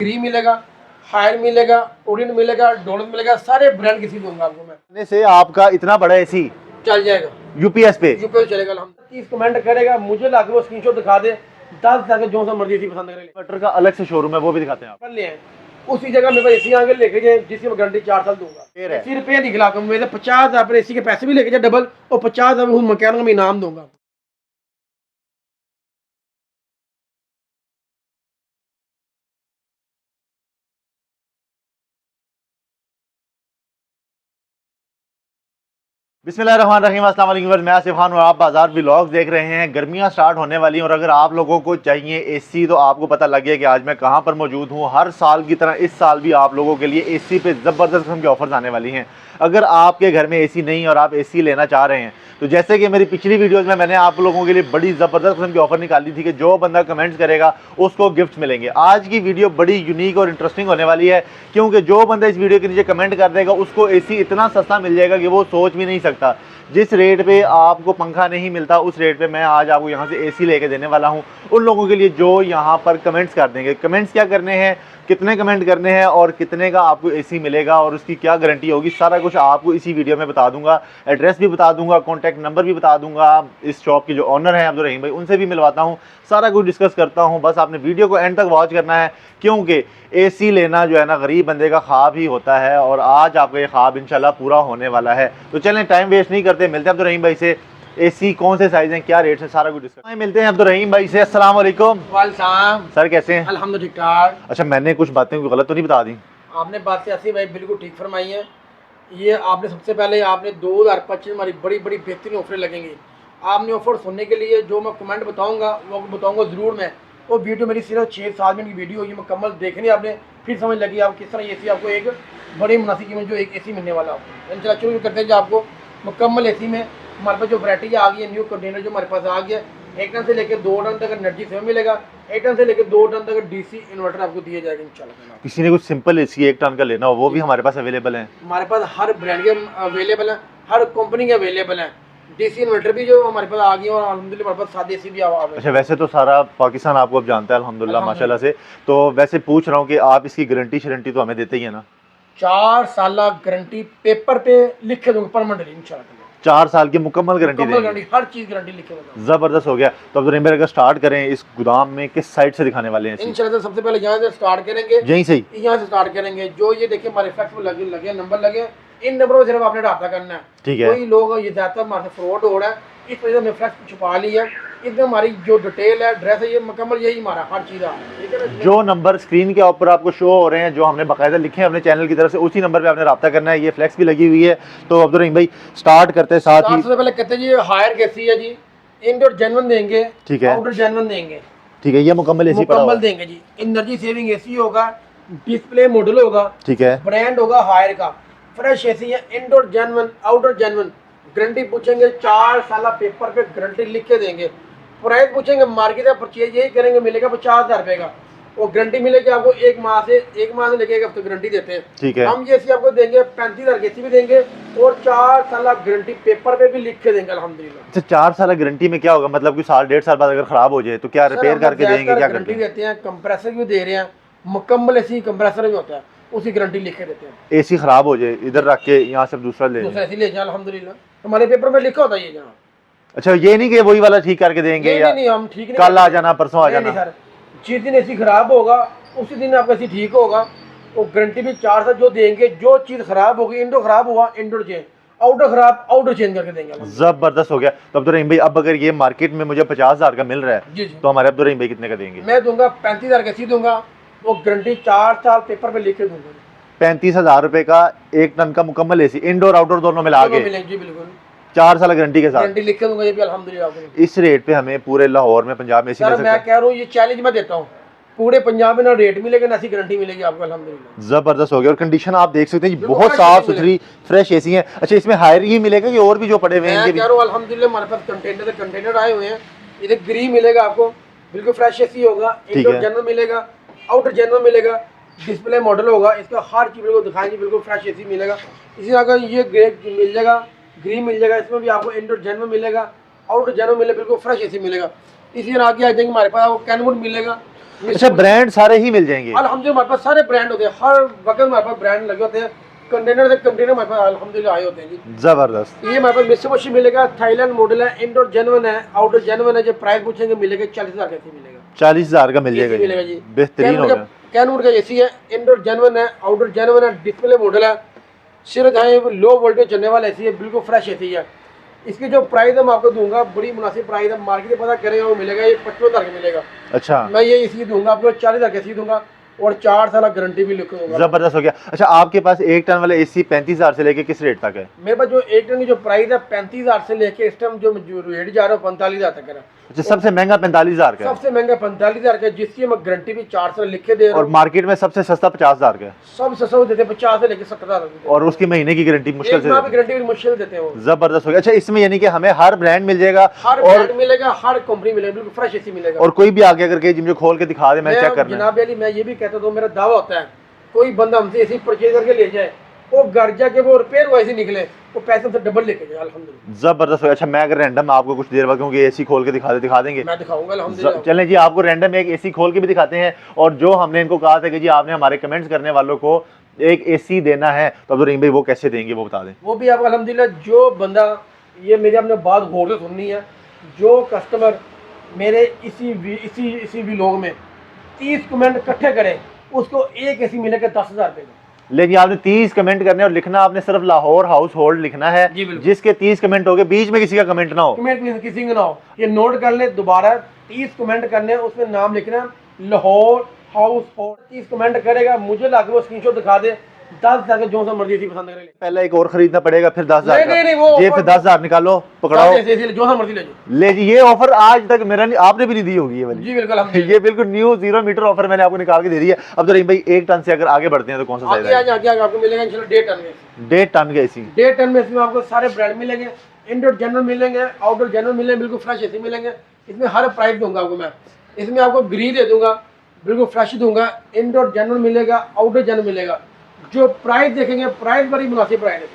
ग्री मिलेगा, हायर मिलेगा, ओरिएंट मिलेगा, डोलन मिलेगा, सारे ब्रांड की चीज दूंगा आपको मैं। से आपका इतना बड़ा एसी चल जाएगा यूपीएस पे चलेगा। हम 30 कमेंट करेगा, मुझे लाके वो स्क्रीनशॉट दिखा दे, 10 तक जो सा मर्जी पसंद करे। इन्वर्टर का अलग से शोरूम है, वो भी दिखाते हैं आप। कर ले उसी जगह मेरे पास एसी आगे लेके जाए, जिसकी मैं गारंटी 4 साल दूंगा। एसी रुपये निकला कर मेरे 50,000 पर एसी के पैसे भी लेके जाए डबल, और 50,000 मैकेनिक में इनाम दूंगा। बिस्मिल्लाहिर्रहमानिर्रहीम, अस्सलाम वालेकुम। मैं आसिफ खान और आप बाजार व्लॉग्स देख रहे हैं। गर्मियां स्टार्ट होने वाली हैं और अगर आप लोगों को चाहिए एसी तो आपको पता लग गया कि आज मैं कहां पर मौजूद हूं। हर साल की तरह इस साल भी आप लोगों के लिए एसी पे ज़बरदस्त किस्म के ऑफर्स आने वाली हैं। अगर आपके घर में एसी नहीं और आप एसी लेना चाह रहे हैं तो जैसे कि मेरी पिछली वीडियोज़ में मैंने आप लोगों के लिए बड़ी ज़बरदस्त किस्म की ऑफर निकाली थी कि जो बंदा कमेंट्स करेगा उसको गिफ्ट मिलेंगे। आज की वीडियो बड़ी यूनिक और इंटरेस्टिंग होने वाली है, क्योंकि जो बंदा इस वीडियो के नीचे कमेंट कर देगा उसको एसी इतना सस्ता मिल जाएगा कि वो सोच भी नहीं सकता। जिस रेट पे आपको पंखा नहीं मिलता उस रेट पे मैं आज आपको यहाँ से एसी लेके देने वाला हूँ उन लोगों के लिए जो यहाँ पर कमेंट्स कर देंगे। कमेंट्स क्या करने हैं, कितने कमेंट करने हैं और कितने का आपको एसी मिलेगा और उसकी क्या गारंटी होगी, सारा कुछ आपको इसी वीडियो में बता दूंगा। एड्रेस भी बता दूंगा, कॉन्टैक्ट नंबर भी बता दूंगा। इस शॉप के जो ऑनर हैं अब्दुल रहीम भाई, उनसे भी मिलवाता हूँ, सारा कुछ डिस्कस करता हूँ। बस आपने वीडियो को एंड तक वॉच करना है, क्योंकि एसी लेना जो है ना गरीब बंदे का ख्वाब ही होता है और आज आपका ये ख्वाब इंशाल्लाह पूरा होने वाला है। तो चलें टाइम वेस्ट नहीं करते, मिलते हैं अब्दुल रहीम भाई से। एसी कौन से साइज हैं, क्या रेट है, सारा कुछ डिस्कस मिलते हैं अब्दुल रहीम भाई से। अस्सलाम वालेकुम। वालेकुम सर कैसे हैं? अल्हम्दुलिल्लाह ठीक ठाक। अच्छा, मैंने कुछ बातें गलत तो नहीं बता दी? आपने बात से आसिफ भाई बिल्कुल ठीक फरमाई है। ये आपने सबसे पहले आपने 2025 हमारी बड़ी बड़ी बेहतरीन ऑफर लगेंगी। आपने ऑफर सुनने के लिए जो मैं कमेंट बताऊंगा वो बताऊंगा ज़रूर मैं। वो वीडियो मेरी सिर्फ 6-7 मिनट की वीडियो होगी, मुकम्मल देखनी आपने, फिर समझ लगी आप किस तरह एसी आपको एक बड़ी मुनासिब कीमत जो एक एसी मिलने वाला आपको। इंशाल्लाह शुरू करते हैं जो आपको मुकम्मल एसी में हमारे पास जो वैरायटी आ गई है, न्यू कंटेनर जो हमारे पास आ गया, 1 टन से लेकर 2 टन तक एनर्जी सेव मिलेगा, 1 टन से लेकर 2 टन तक डीसी इन्वर्टर आपको दिया जाएगा इंशाल्लाह। किसी ने कुछ सिंपल एसी 1 टन का लेना हो वो भी हमारे पास अवेलेबल है। हमारे पास हर ब्रांड के अवेलेबल है, हर कंपनी के अवेलेबल है। डीसी इन्वर्टर भी जो हमारे पास आ गई है और अल्हम्दुलिल्लाह हमारे पास सादे एसी भी आ गए। अच्छा, वैसे तो सारा पाकिस्तान आपको अब जानता है अल्हम्दुलिल्लाह माशाल्लाह से, तो वैसे पूछ रहा हूँ कि आप इसकी गारंटी शारंटी तो हमें देते ही है ना? 4 साल गारंटी पेपर पे लिख के दूंगा परमानेंटली इंशाल्लाह। 4 साल की मुकम्मल गारंटी देंगे, हर चीज गारंटी लिख के दूंगा। जबरदस्त हो गया। तो अब्दुल रहीम भाई अगर स्टार्ट करें इस गोदाम में किस साइड से दिखाने वाले हैं? इंशाल्लाह सबसे पहले यहाँ से स्टार्ट करेंगे, यहीं से ही यहाँ से स्टार्ट करेंगे। जो ये देखिए हमारे फैक्स में लगे नंबर लगे, इन नंबरों में सिर्फ आपने रब्ता करना है। ठीक है। कोई लोग ये ज्यादातर हमारे फ्रॉड हो रहा है, इस वजह से हमने फैक्स छुपा लिया। इसमें हमारी जो डिटेल है, एड्रेस है, ये मुकम्मल यही हमारा हर चीज़ है। जो नंबर स्क्रीन के ऊपर आपको शो हो रहे हैं, जो हमने बाकायदा लिखे हैं अपने चैनल की तरफ से, उसी नंबर पे आपने रब्ता करना है। ये फ्लैक्स भी लगी हुई है। तो अब्दुल रहीम भाई स्टार्ट करते हैं साथ ही। सबसे पहले कहते हैं जी हायर कैसी है जी, इंडोर जेन्युइन देंगे, ठीक है, आउटडोर जेन्युइन देंगे, ठीक है। ये मुकम्मल एसी मुकम्मल देंगे जी। एनर्जी सेविंग एसी होगा, डिस्प्ले मॉडल होगा, ठीक है, ब्रांड होगा हायर का, फ्रेश एसी है, indoor genuine outdoor genuine. Guarantee पूछेंगे 4 साल पेपर पे गारंटी लिख के देंगे। प्राइस पूछेंगे मार्केट में परचेज यही करेंगे मिलेगा 50,000 रुपये का, और गारंटी मिलेगी आपको 1 माह से लेके 1 हफ्ते गारंटी देते हैं। ठीक है। हम ये एसी आपको देंगे 35,000 की एसी भी देंगे और 4 साल गारंटी पेपर पे भी लिख के देंगे अल्हम्दुलिल्लाह। अच्छा, 4 साल गारंटी में क्या होगा, मतलब कि साल 1.5 साल बाद अगर खराब हो जाए तो क्या रिपेयर करके देंगे? क्या गारंटी देते हैं, कंप्रेसर भी दे रहे हैं, मुकम्मल एसी कंप्रेसर भी होता है, उसी गारंटी लिख के देते हैं। एसी खराब हो जाए इधर रख के यहाँ से दूसरा ले जाए अल्हम्दुलिल्लाह, हमारे पेपर में लिखा होता है ये जहाँ। अच्छा, ये नहीं कि वही वाला ठीक करके देंगे या नहीं, हम ठीक नहीं, कल आ जाना परसों आ जाना? सर, जिस दिन एसी खराब होगा उसी दिन आपका एसी ठीक होगा। और गारंटी भी 4 साल जो देंगे। जो चीज़ खराब होगी, इंडोर खराब हुआ इंडोर चेंज, आउटडोर खराब आउटडोर चेंज करके देंगे। जबरदस्त हो गया। तो अब्दुल रहीम भाई अब अगर ये मार्केट में मुझे 50,000 का मिल रहा है जी, तो हमारे अब्दुल रहीम भाई कितने का देंगे? मैं दूंगा 35,000 का एसी दूंगा, वो गारंटी 4 साल पेपर पे लिख के दूंगा। 35,000 रुपए का 1 टन का मुकम्मल एसी, इंडोर आउटडोर दोनों मिला के जी बिल्कुल, 4 साल गारंटी के साथ गारंटी लिख के दूंगा। ये भी अल्हम्दुलिल्लाह। इस रेट पे हमें पूरे लाहौर में, पंजाब में एसी मिल सर सकता मैं है? कह रहा हूँ ये चैलेंज मैं देता हूँ, पूरे पंजाब में ना रेट मिलेगा ना ऐसी गारंटी मिलेगी आपको अल्हम्दुलिल्लाह। जबरदस्त हो गया। और कंडीशन आप देख सकते हैं बहुत साफ सुथरी फ्रेश एसी है। अच्छा, इसमें हायर ही मिलेगा कि और भी जो पड़े हुए हैं? मैं कह रहा हूँ अल्हम्दुलिल्लाह हमारे पास कंटेनर आए हुए हैं। इधर ग्री मिलेगा आपको, बिल्कुल फ्रेश एसी होगा, इंडोर जेन्युइन मिलेगा, आउटर जेन्युइन मिलेगा, डिस्प्ले मॉडल होगा, इसका हर चीज़ बिल्कुल दिखाएंगे, बिल्कुल फ्रेश एसी मिलेगा। इसी तरह ये ग्रे मिल जाएगा, ग्रीन मिल जाएगा, इसमें भी आपको इंडोर जेन्युइन मिलेगा, आउटर जेन्युइन मिलेगा, बिल्कुल फ्रेश एसी मिलेगा। इसी तरह आगे आ जाएंगे हमारे पास आपको कैनवुड मिलेगा, अच्छा, ब्रांड सारे ही मिल जाएंगे? अल्हम्दुलिल्लाह हमारे पास सारे ब्रांड होते हैं, हर वक्त हमारे पास ब्रांड लगे होते हैं, कंटेनर से कंटेनर हमारे पास अल्हम्दुलिल्लाह आए होते हैं जी। जबरदस्त। ये हमारे पास मित्सुबिशी मिलेगा, थाईलैंड मॉडल है, इंडोर जेन्युइन है, आउटडोर जेन्युइन है। जो प्राइस पूछेंगे मिलेगा 40,000 का एसी मिलेगा। 40,000 का मिल एसी जाएगा मिलेगा जी, बेहतरीन हो गया। कैनवुड का एसी है, इंडोर जेन्युइन है, आउटडोर जेन्युइन है, डिस्प्ले मॉडल है, सिर्फ जहाँ लो वोल्टेज चलने वाला एसी है, बिल्कुल फ्रेश एसी है। इसकी जो प्राइस मैं आपको दूंगा बड़ी मुनासिब प्राइस है, मार्केट में पता करेंगे वो मिलेगा, ये 55,000 का मिलेगा। अच्छा, मैं ये इसी दूंगा आपको 40,000 का एसी दूंगा और 4 साल गारंटी भी लिखूंगा। जबरदस्त हो गया। अच्छा, आपके पास 1 टन वाला एसी 35,000 से लेके किस रेट तक है? मेरे पास जो 1 टन की जो प्राइस है 35,000 से लेके इस टाइम जो रेट जा रहा है 45,000 तक है। अच्छा, सबसे महंगा 45,000 का है? सबसे महंगा 45,000 का, जिसकी हम गारंटी भी 4 साल लिख के दे रहे और हैं। मार्केट में सबसे सस्ता 50,000 का है? सबसे सस्ता देते हैं 50 से लेके 70,000 और उसकी महीने की गारंटी मुश्किल से देते हैं। गारंटी भी मुश्किल देते हैं वो। जबरदस्त हो गया। अच्छा, इसमें यानी कि हमें हर ब्रांड मिल जाएगा, हर और ब्रांड मिलेगा, हर कंपनी मिलेगा, बिल्कुल फ्रेश एसी मिलेगा। और कोई भी आगे करके जिनको खोल के दिखा दे, मैं चेक करना है। जनाब अली मैं ये भी कहता हूँ, मेरा दावा होता है कोई बंदा हमसे एसी परचेज करके ले जाए, वो घर जाके वो रिपेयर हुआ एसी निकले, वो पैसे हमसे डबल लेके जाए अल्हम्दुलिल्लाह। जबरदस्त हो गया। अच्छा, मैं अगर रैंडम आपको कुछ देर बाद, क्योंकि एसी खोल के दिखा देंगे, मैं दिखाऊंगा अल्हम्दुलिल्लाह। चलें जी, आपको रैंडम एक एसी खोल के भी दिखाते हैं। और जो हमने इनको कहा था कि जी आपने हमारे कमेंट्स करने वालों को एक एसी देना है, तो अब्दुल रहीम भाई वो कैसे देंगे वो बता दें। वो भी आपको अल्हम्दुलिल्लाह, जो बंदा, ये मेरी आपने बात गौर से सुननी है, जो कस्टमर मेरे इसी व्लॉग में 30 कमेंट इकट्ठे करे, उसको एक एसी मिलेगा 10,000 रुपये का। लेकिन आपने 30 कमेंट करने, और लिखना आपने सिर्फ लाहौर हाउस होल्ड लिखना है, जिसके 30 कमेंट हो गए, बीच में किसी का कमेंट ना हो। कमेंट किसी का ना हो, ये नोट कर ले दोबारा। 30 कमेंट करने, उसमें नाम लिखना लाहौर हाउस होल्ड। 30 कमेंट करेगा, मुझे लाके वो स्क्रीनशॉट दिखा दे, 10,000 का जो सा मर्जी एसी पसंद करे। पहले एक और खरीदना पड़ेगा, फिर 10,000 नहीं, वो जेब से 10,000 निकालो, पकड़ाओ, जो सा मर्जी ले जाओ। ले जी। ये ऑफर आज तक मेरा नहीं, आपने भी नहीं दी होगी ये वाली। जी बिल्कुल, हम ये बिल्कुल न्यू 0 मीटर ऑफर मैंने आपको निकाल के दे दी है। अब रहीम भाई 1 टन से अगर आगे बढ़ते हैं तो कौन सा आगे आपको मिलेगा इंशाल्लाह 1.5 टन में। 1.5 टन का एसी? 1.5 टन में इसमें आपको सारे ब्रांड मिलेंगे, इंडोर जनरल मिलेंगे, आउटडोर जनरल मिलेंगे, बिल्कुल फ्रेश एसी मिलेंगे। इसमें हर प्राइस दूंगा आपको मैं। इसमें आपको ग्री दे दूंगा, बिल्कुल फ्रेश दूंगा। इंडोर जनरल मिलेगा, आउटडोर जनरल मिलेगा। जो प्राइस देखेंगे, प्राइस बड़ी मुनासिब प्राइस है।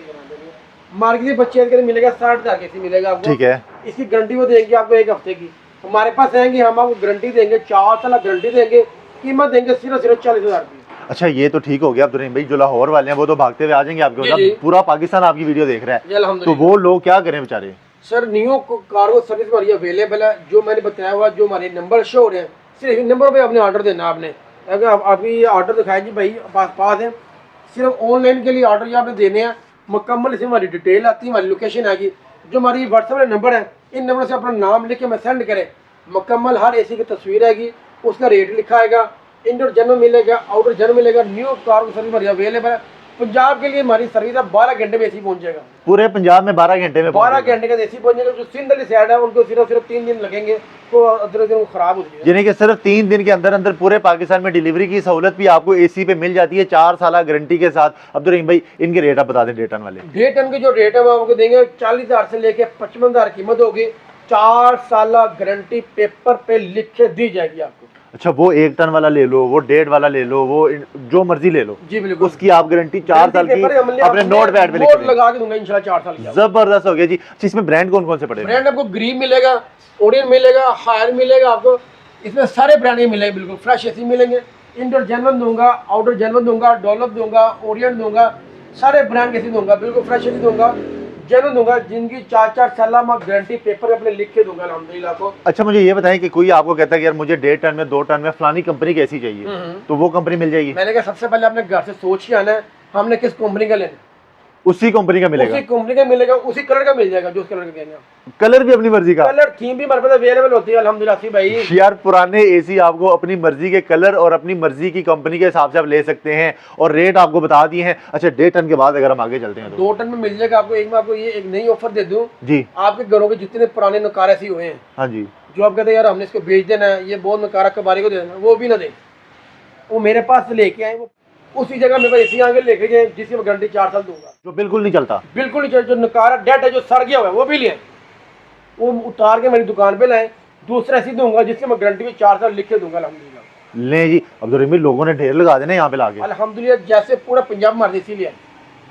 मार्केट में बच्चे के लिए मिलेगा 60,000 का एसी मिलेगा आपको। ठीक है। इसकी गारंटी वो देंगे आपको 1 हफ्ते की। हमारे पास आएंगे, हम आपको गारंटी देंगे, 4 साल गारंटी देंगे, कीमत देंगे सिर्फ 40,000 रुपये। अच्छा, ये तो ठीक हो गया अब्दुल रहीम भाई। जो लाहौर वाले हैं वो तो भागते हुए आ जाएंगे आपके पास, पूरा पाकिस्तान आपकी वीडियो देख रहा है, तो वो लोग क्या करें बेचारे? सर, न्यू कार्गो सर्विस हमारी अवेलेबल है। जो मैंने बताया हुआ, जो हमारे नंबर शो हो रहे हैं, सिर्फ इन नंबर पे आपने ऑर्डर देना। आपने अगर आपकी ऑर्डर दिखाया जी भाई पास है, सिर्फ ऑनलाइन के लिए ऑर्डर ये आपने देने हैं। मुकम्मल इसमें हमारी डिटेल आती है, हमारी लोकेशन आएगी, जो हमारी व्हाट्सएप वाले नंबर है, इन नंबर से अपना नाम लिख के मैं सेंड करें, मुकम्मल हर एसी की तस्वीर आएगी, उसका रेट लिखा आएगा, इंडोर जनरल मिलेगा, आउटडोर जनरल मिलेगा। न्यू कार्गो सर्विस हमारी अवेलेबल है। पंजाब के लिए हमारी सर्विस है, 12 घंटे में एसी पहुंच जाएगा। पूरे पंजाब में 12 घंटे में? 12 घंटे का एसी पहुंच जाएगा। जो सिंध वाली साइड है उनको सिर्फ 3 दिन लगेंगे, तो अदर दिन खराब हो जाएगी। यानी कि सिर्फ 3 दिन के अंदर अंदर पूरे पाकिस्तान में डिलीवरी की सहूलत भी आपको एसी पे मिल जाती है, 4 साल गारंटी के साथ। अब्दुल रहीम भाई, इनके रेट आप बता दें 1.5 टन वाले। 1.5 टन के जो रेट है वो आपको देंगे 40,000 से लेके 55,000 कीमत होगी। 4 साल गारंटी पेपर पे लिख के दी जाएगी आपको। अच्छा, वो 1 टन वाला ले लो, वो 1.5 वाला ले लो, वो जो मर्जी ले लो जी बिल्कुल, उसकी आप गारंटी 4 साल की अपने नोट पैड पे लिख लगा के दूंगा इंशाल्लाह 4 साल की। जबरदस्त हो गया जी। इसमें ब्रांड कौन कौन से पड़ेगा? ब्रांड आपको ग्रीन मिलेगा, ओरियन मिलेगा, हायर मिलेगा आपको। इसमें सारे ब्रांड ही मिलेंगे, बिल्कुल फ्रेश एसी मिलेंगे। इंडोर जेन्युइन दूंगा, आउटडोर जेन्युइन दूंगा, डॉलप दूंगा, ओरियन दूंगा, सारे ब्रांड के एसी दूंगा, बिल्कुल फ्रेश एसी दूंगा, जेन्युइन दूंगा, जिनकी 4 साल मैं गारंटी पेपर अपने लिख के दूंगा अल्हम्दुलिल्लाह को। अच्छा, मुझे ये बताएं कि कोई आपको कहता है कि यार मुझे 1.5 टन में 2 टन में फलानी कंपनी की एसी चाहिए, तो वो कंपनी मिल जाएगी? मैंने कहा सबसे पहले अपने घर से सोच के आना है, हमने किस कंपनी का लेना, उसी कंपनी का मिलेगा? उसी कंपनी का मिलेगा, उसी कलर का मिल जाएगा, जो उस कलर का देंगे। कलर भी अपनी मर्जी का? कलर थीम भी हमारे पास अवेलेबल होती है अल्हम्दुलिल्लाह सी भाई। यार, पुराने एसी आपको अपनी मर्जी के कलर और अपनी मर्जी की कंपनी के हिसाब से आप ले सकते हैं, और रेट आपको बता दिए हैं। अच्छा, 1.5 टन के बाद अगर हम आगे चलते हैं तो 2 टन में मिल जाएगा आपको। एक मैं आपको ये एक नई ऑफर दे दूं जी। आपके घरों के जितने पुराने नकार ऐसे हुए हैं, हाँ जी, जो आप कहते हैं यार हमने इसको बेच देना है, ये बहुत नकारा कबारी को दे देना, वो भी ना दे, वो मेरे पास से लेके आए, वो उसी जगह मेरे पास एसी आगे लेके गए, जिसकी मैं गारंटी 4 साल दूंगा। जो बिल्कुल नहीं चलता? बिल्कुल नहीं चलता। जो नकारा डेड है, जो सड़ गया हुआ है, वो भी लिए, वो उतार के मेरी दुकान पे लाए। दूसरा एसी दूंगा जिसकी मैं गारंटी भी 4 साल लिख के दूंगा अल्हम्दुलिल्लाह। ले जी, अब्दुल रहीम, लोगों ने ढेर लगा देना यहाँ पे लाके अल्हम्दुलिल्लाह। जैसे पूरा पंजाब हमारे एसी लिया,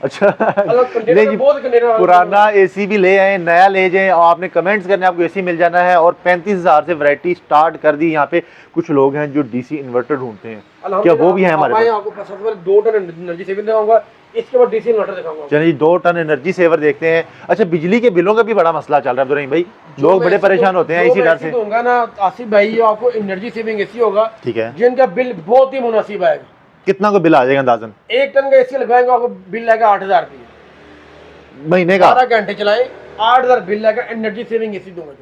अच्छा अलग कंटेनर लेकिन बहुत कंटेनर पुराना एसी भी ले आए, नया ले जाएं, और आपने कमेंट्स करने आपको एसी मिल जाना है। और 35,000 से वैरायटी स्टार्ट कर दी। यहाँ पे कुछ लोग हैं जो डीसी इन्वर्टर ढूंढते हैं, क्या वो भी है हमारे पास? आपको सबसे पहले 2 टन एनर्जी सेविंग दिखाऊंगा, इसके बाद डीसी इन्वर्टर दिखाऊंगा। चलिए 2 टन एनर्जी सेवर देखते हैं। अच्छा, बिजली के बिलों का भी बड़ा मसला चल रहा है अब्दुर्रहीम भाई, लोग बड़े परेशान होते हैं इसी डर से। दूंगा ना आसिफ भाई, आपको एनर्जी सेविंग एसी होगा, ठीक है, जिनका बिल बहुत ही मुनासिब आएगा। कितना को बिल आ जाएगा अंदाजन? 1 टन का एसी लगाएंगे आपको बिल आएगा 8,000 रुपये महीने का। 12 घंटे चलाए 8,000 बिल आएगा। एनर्जी सेविंग एसी दूंगा।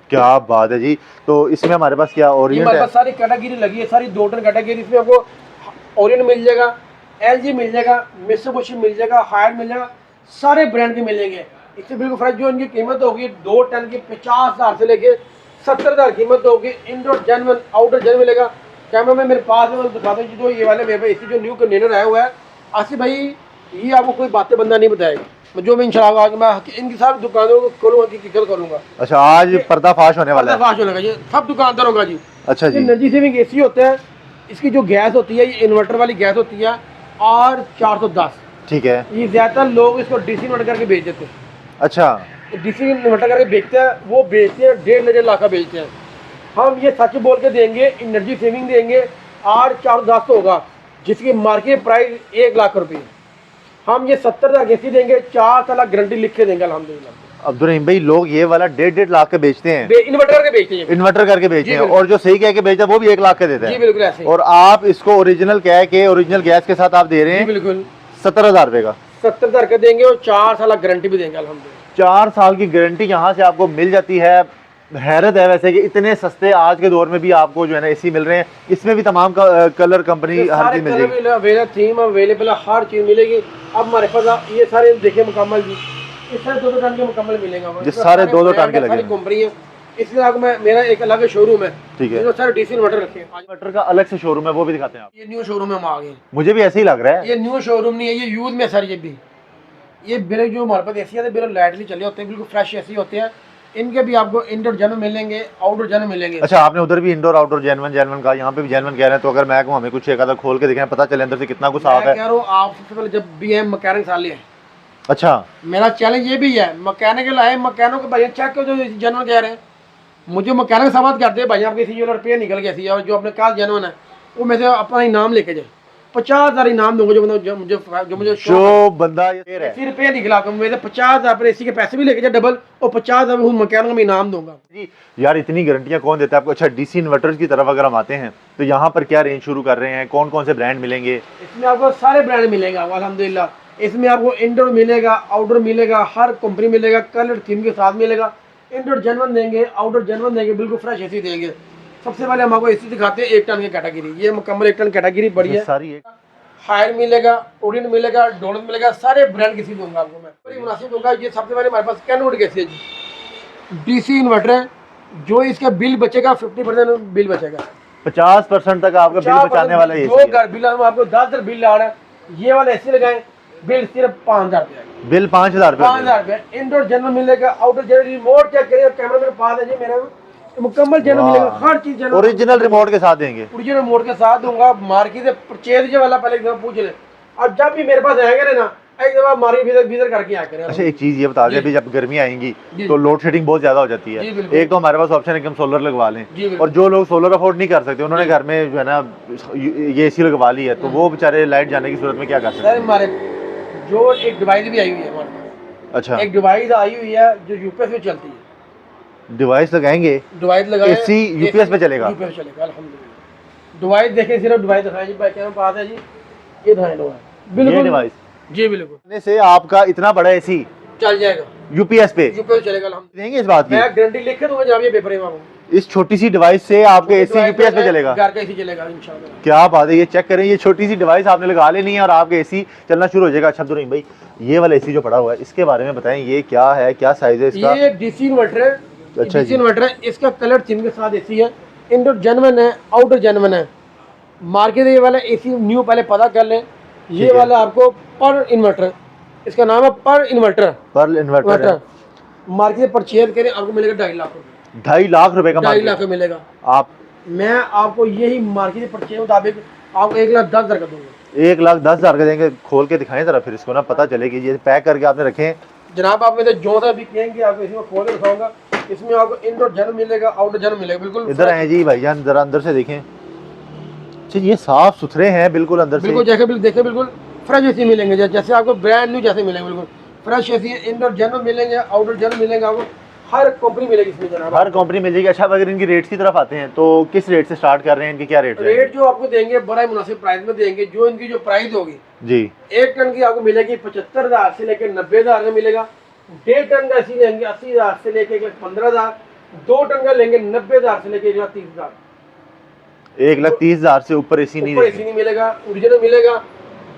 क्या बात है जी। तो इसमें हमारे पास क्या ओरिएंट है? सारी कैटेगरी लगी है, सारी 2 टन कैटेगरी। इसमें आपको ओरिएंट मिल जाएगा, एलजी मिल जाएगा, मित्सुबिशी मिल जाएगा, हायर मिल जाएगा, सारे ब्रांड के मिलेंगे। इससे बिल्कुल फ्रेश। जो इनकी कीमत होगी 2 टन की 50,000 से लेके 70,000 कीमत होगी। इंडोर जेन्युइन, आउटर जेन्युइन मिलेगा। कैमरा में मेरे पास है, मैं दिखाता हूँ। जो ये वाले मेरे पास इसी जो न्यू कंटेनर आया हुआ है आसिफ भाई, ये आपको कोई बातें बंदा नहीं बताएगा। जो मैं इंशाल्लाह आज मैं इनकी सारी दुकानों को खोलूंगा, हकीकत करूंगा। अच्छा, आज पर्दाफाश होने वाला है? पर्दाफाश होने वाला, ये सब दुकानदार होगा जी। अच्छा जी। एनर्जी सेविंग एसी होता है, इसकी जो गैस होती है ये इन्वर्टर वाली गैस होती है, और 410। ठीक है। ये ज्यादातर लोग इसको डीसी इन्वर्टर करके बेच देते हैं। अच्छा, डीसी इन्वर्टर करके बेचते हैं, वो बेचते हैं 1.5 लाख का बेचते हैं। हम ये सच बोल के देंगे, एनर्जी सेविंग देंगे, और 410 होगा, जिसकी मार्केट प्राइस 1 लाख रुपये। हम ये 70,000 एसी देंगे, 4 साल गारंटी लिख के देंगे अल्हम्दुलिल्लाह। अब्दुर्रहीम भाई, लोग ये वाला 1.5 लाख के बेचते हैं, इन्वर्टर करके बेचते हैं, इन्वर्टर करके बेचते हैं, और जो सही कह के बेचता है वो भी 1 लाख के देता है। जी बिल्कुल ऐसे। और आप इसको ओरिजिनल कह के ओरिजिनल गैस के साथ आप दे रहे हैं बिल्कुल 70,000 रुपए का। 70,000 का देंगे, और 4 साल गारंटी भी देंगे अल्हम्दुलिल्लाह। 4 साल की गारंटी यहाँ से आपको मिल जाती है। हैरत है वैसे कि इतने सस्ते आज के दौर में भी आपको जो है ना एसी मिल रहे हैं। इसमें भी तमाम कलर कंपनी हर चीज मिलेगी, थीम अवेलेबल है, हर चीज मिलेगी। अब हमारे पास ये सारे देखिए मुकम्मल जी, इस सारे 2-2 टन के मुकम्मल मिलेंगे। ये सारे 2-2 टन के लगे कंपनी है, इसलिए आपको मेरा एक अलग शोरूम है। ठीक है, सारे डीसी इन्वर्टर रखे हैं। इन्वर्टर का अलग से शोरूम है, वो भी दिखाते हैं आप। ये न्यू शोरूम में हम आ गए। मुझे भी ऐसे ही लग रहा है। ये न्यू शोरूम नहीं है, ये यूज में सर। ये बिल जो हमारे पास एसी है, बिल लाइटली चले होते हैं, बिल्कुल फ्रेश एसी होते हैं। इनके भी आपको इंडोर जेन्युइन मिलेंगे, आउटडोर जेन्युइन मिलेंगे। अच्छा, आपने उधर भी इंडोर आउटडोर जेन्युइन का, यहाँ पे भी जेन्युइन कह रहे हैं। तो अगर मैं कहूँ हमें कुछ एक आधा खोल के दिखाएं, पता चले अंदर से कितना कुछ साफ है। कह रहा हूँ आप सबसे पहले जब भी है मैकेनिक साल ले। अच्छा, मेरा चैलेंज ये भी है, मैकेनिकल आए, मैकेनिक भाई चेक करो जो जेन्युइन कह रहे हैं। मुझे मैकेनिक साबित करते हैं भाई आपकी सी रुपये निकल गया थी, और जो अपने काज जेन्युइन है वो मैं से अपना इनाम लेके जाए। 50,000 इनाम दूंगा जो मुझे बंदा अस्सी रुपये निकला तो मेरे 50,000 पर एसी के पैसे भी लेके जाए डबल, और 50,000 मैकेनिक में इनाम दूंगा जी। यार इतनी गारंटियां कौन देता है आपको? अच्छा, डीसी इन्वर्टर्स की तरफ अगर हम आते हैं तो यहाँ पर क्या रेंज शुरू कर रहे हैं, कौन कौन से ब्रांड मिलेंगे? इसमें आपको सारे ब्रांड मिलेगा अल्हम्दुलिल्लाह। इसमें आपको इंडोर मिलेगा, आउटडोर मिलेगा, हर कंपनी मिलेगा, कलर थीम के साथ मिलेगा। इंडोर जेन्युइन देंगे, आउटडोर जेन्युइन देंगे, बिल्कुल फ्रेश एसी देंगे। सबसे पहले हम आपको एसी दिखाते हैं 1 टन की कैटेगरी। ये मुकम्मल 1 टन कैटेगरी बड़ी है, सारी हायर मिलेगा, ओरिएंट मिलेगा, डोलन मिलेगा, सारे ब्रांड की दूंगा आपको मैं, बड़ी मुनासिब दूंगा। ये सबसे पहले हमारे पास कैनवुड की एसी है जी, डीसी इन्वर्टर है। जो इसका बिल बचेगा 50% बिल बचेगा, 50% तक आपका बिल बचाने वाला है। जो घर बिल हम आपको 10,000 बिल आ रहा है, ये वाला एसी लगाए बिल सिर्फ 5,000 रुपये, बिल 5,000 रुपये। 5,000 रुपये। इंडोर जेन्युइन मिलेगा, आउटडोर जेन्युइन, रिमोट चेक करिए, कैमरा मेरे पास है जी, मेरा मुकम्मल जेन्युइन मिलेगा, हर चीज जेन्युइन, ओरिजिनल रिमोट के साथ देंगे, ओरिजिनल रिमोट के साथ दूंगा। मार्केट से परचेज वाला पहले पूछ ले, और जब भी मेरे पास आएंगे ना एक दफा मार्केट विजिट करके आ करें। अच्छा, एक चीज ये बता दें, अभी जब गर्मी आएंगी तो लोड शेडिंग बहुत ज्यादा हो जाती है। एक तो हमारे पास ऑप्शन है कि हम सोलर लगवा लें, और जो लोग सोलर अफोर्ड नहीं कर सकते उन्होंने घर में जो है ना ये एसी लगवा ली है, तो वो बेचारे लाइट जाने की सूरत में क्या कर सकते हैं? हमारे जो एक डिवाइस भी आई हुई है हमारे पास। अच्छा, एक डिवाइस आई हुई है जो यूपीएस पे चलती है। डिवाइस लगाएंगे, डिवाइस लगाए, एसी यूपीएस पे चलेगा, यूपीएस चलेगा अल्हम्दुलिल्लाह। डिवाइस देखें, सिर्फ डिवाइस दिखाएं जी, भाई क्या पास है जी, ये दिखाएं लो है बिल्कुल डिवाइस जी, बिल्कुल से आपका इतना बड़ा एसी चल जाएगा यूपीएस पे, यूपीएस चलेगा अल्हम्दुलिल्लाह। देंगे इस बात की, मैं गारंटी लिख के दूंगा जब ये पेपर है, इस छोटी सी डिवाइस से आपके एसी यूपीएस पे चलेगा, घर का एसी चलेगा इंशाल्लाह। क्या बात है, ये चेक करें, ये छोटी सी डिवाइस आपने लगा लेनी है और आपके एसी चलना शुरू हो जाएगा। अच्छा अब्दुर्रहीम भाई, ये वाला एसी जो पड़ा हुआ है इसके बारे में बताएं, ये क्या है, क्या साइज है इसका? ये डीसी इन्वर्टर है। अच्छा, डीसी इन्वर्टर है, इसका कलर थीम के साथ एसी है, इंडोर जेन्युइन है, आउटडोर जेन्युइन है। मार्केट ये वाला एसी न्यू पहले पता कर लें, ये वाला आपको पर इन्वर्टर, इसका नाम है पर इन्वर्टर, मार्केट परचेज करें आपको मिलेगा 2.5 लाख रुपए, 2.5 लाख रुपए का, 2.5 लाख मिलेगा। आप मैं आपको यही मार्केट परचेज मुताबिक आपको 1,10,000 का दूंगा। 1,10,000 का देंगे। खोल के दिखाएं जरा फिर इसको ना, पता चले कि ये पैक करके आपने रखे हैं। जनाब आप में से जो सा भी कहेंगे आपको इसमें खोल के दिखाऊंगा। इसमें आपको इंडोर जन्म मिलेगा, आउटडोर जन्म मिलेगा। बिल्कुल इधर आए जी भाईजान, जरा अंदर से देखें। अच्छा ये साफ सुथरे हैं बिल्कुल अंदर से। बिल्कुल जैसे देखे बिल्कुल फ्रेश एसी मिलेंगे, जैसे आपको ब्रांड न्यू जैसे मिलेंगे। बिल्कुल फ्रेश एसी, इंडोर जन्म मिलेंगे, आउटडोर जन्म मिलेंगे। आपको हर कंपनी मिलेगी इसमें जनाब, हर कंपनी मिल जाएगी। अच्छा अगर इनकी रेट्स की तरफ आते हैं तो किस रेट से स्टार्ट कर रहे हैं, इनके क्या रेट रेट जो आपको देंगे बड़ा ही मुनासिब प्राइस में देंगे। जो इनकी जो प्राइस होगी जी, 1 टन की आपको मिलेगी 75,000 से लेकर 90,000 में मिलेगा। 1.5 टन का ऐसी लेंगे 80,000 से लेकर 15,000। 2 टन का लेंगे 90,000 से लेकर 1,30,000। 1,30,000 से ऊपर एसी नहीं एसी नहीं मिलेगा, ओरिजिनल मिलेगा,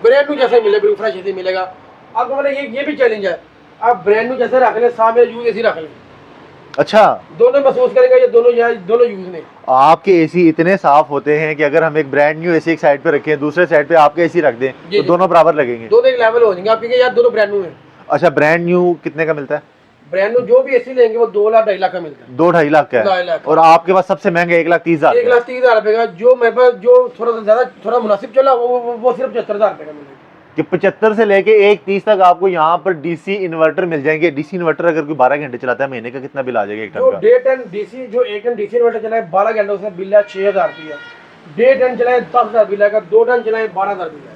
ब्रांड न्यू जैसे मिलेगा, बिल्कुल फ्रेश एसी मिलेगा। आपको मैंने ये भी चैलेंज है, आप ब्रांड न्यू जैसे रख लें, सामने यूज एसी रख लें। अच्छा दोनों महसूस करेंगे ये दोनों यूज में। आपके एसी इतने साफ होते हैं कि अगर हम एक ब्रांड न्यू एसी एक साइड पे रखें, दूसरे साइड पे आपके एसी रख दें तो दोनों बराबर लगेंगे, दोनों एक लेवल हो जाएंगे। आप कहेंगे यार दोनों ब्रांड न्यू है। अच्छा ब्रांड न्यू कितने का मिलता है? ब्रांड न्यू जो भी एसी लेंगे वो 2 लाख 2.5 लाख का मिलता है। 2-2.5 लाख का 2.5 है। लाख। और आपके पास सबसे महंगा 1,30,000 1,30,000 रुपए का। जो मेरे पास जो थोड़ा सा ज्यादा थोड़ा मुनासिब चला वो सिर्फ 75,000 रुपए का मिलेगा। कि 75 से लेके 1,30 तक आपको यहाँ पर डीसी इन्वर्टर मिल जाएंगे। डीसी इन्वर्टर अगर कोई 12 घंटे चलाता है, महीने का कितना बिल आ जाएगा एक टन का? 1.5 टन डीसी, जो 1 टन डीसी इन्वर्टर चलाए 12 घंटे उसका बिल है 6,000 रुपया। 1.5 टन चलाए 10,000 बिल आएगा। 2 टन चलाए 12,000 बिल आएगा।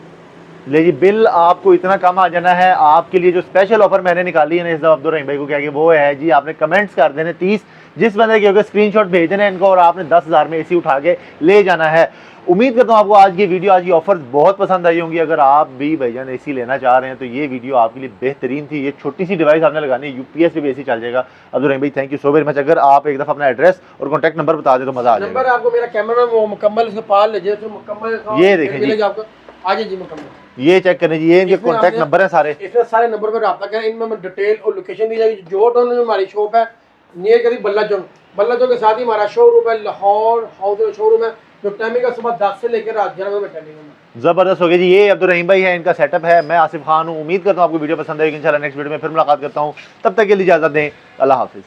ले जी बिल आपको इतना कम आ जाना है। आपके लिए जो स्पेशल ऑफर मैंने निकाली है ना इस दफा अब्दुल रहीम भाई को क्या कि वो है जी, आपने कमेंट्स कर देने 30, जिस बंदे के स्क्रीनशॉट भेज देना इनको, और आपने 10,000 में एसी उठा के ले जाना है। उम्मीद करता हूँ आपको आज की वीडियो, आज की ऑफर बहुत पसंद आई होंगी। अगर आप भी भाईजान एसी लेना चाह रहे हैं तो ये वीडियो आपके लिए बेहतरीन थी। ये छोटी सी डिवाइस आपने लगानी है, यूपीएस पे भी एसी चल जाएगा। अब्दुल रहीम भाई thank you so very much. अगर आप एक दफा अपना एड्रेस और कॉन्टैक्ट नंबर बता दें तो मजा आ जाएगा। नंबर आपको मेरा कैमरा में वो मुकम्मल उसके पास ले जाए, मुकम्मल ये देखें जी, आपको आ जाए जी मुकम्मल। ये चेक करने जी, ये इनके कॉन्टैक्ट नंबर है सारे। इसमें सारे नंबर पर रब्ता करें। इनमें डिटेल और लोकेशन दी जाएगी। जो टाउन में हमारी शॉप है नियर करीब बल्ला चौक के साथ ही हमारा शोरूम है, लाहौर हाउस शोरूम है। जो टाइमिंग है सुबह 10 से लेकर रात 11 बजे टाइमिंग है। जबरदस्त हो गया जी। ये अब्दुल रहीम भाई है, इनका सेटअप है। मैं आसिफ खान हूँ। उम्मीद करता हूँ आपको वीडियो पसंद आएगी। इंशाल्लाह नेक्स्ट वीडियो में फिर मुलाकात करता हूँ। तब तक के लिए इजाजत दें। अल्लाह हाफिज़।